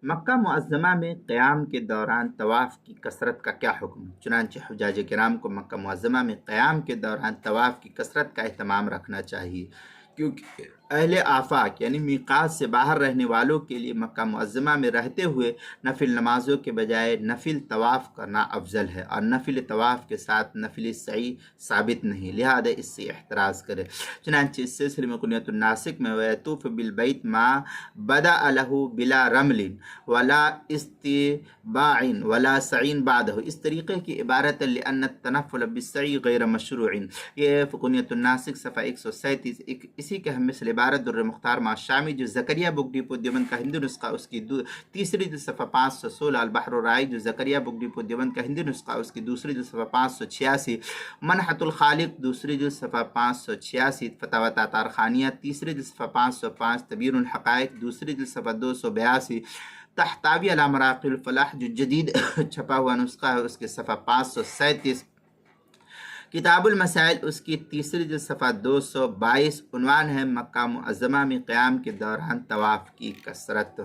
مکہ معظمہ میں قیام کے دوران طواف کی کثرت کا کیا حکم ہے؟ چنانچہ حجاج کرام کو مکہ معظمہ میں قیام کے دوران طواف کی کثرت کا اہتمام رکھنا چاہیے، کیونکہ اہل آفاق یعنی میقات سے باہر رہنے والوں کے لیے مکہ معظمہ میں رہتے ہوئے نفل نمازوں کے بجائے نفل طواف کرنا افضل ہے، اور نفل طواف کے ساتھ نفل سعی ثابت نہیں، لہذا اس سے احتراز کرے۔ چنانچہ اس سلسلے میں کنیت الناسک میں وَيَطُوفُ بِالْبَيْتِ مَا بَدَأَ لَهُ بِلَا رَمْلٍ ولا استباع ولا سعین بعدہ، اس طریقے کی عبارت لأن التنفل بالسعی غیر مشروع، یہ فقنیت الناسک صفحہ 137۔ اسی کے ہم مثل عبارت در مختار مع شامی جو زکریہ بک ڈپو دیوبند کا ہندی نسخہ، اس کی تیسری جو صفحہ 516، البحر الرائی جو زکریہ بک ڈپو دیوبند کا ہندی نسخہ، اس کی دوسری جو صفحہ 586، منحت الخالق دوسری جو صفحہ 586، فتاوی تاتار خانیہ تیسری جو صفحہ 505، تبیین الحقائق دوسری جو صفحہ 282، تحتاوی علی مراقی الفلاح جو جدید چھپا ہوا نسخہ ہے، اس کے صفحہ 537، کتاب المسائل اس کی تیسری جو صفحہ 222، عنوان ہے مکہ معظمہ میں قیام کے دوران طواف کی کثرت۔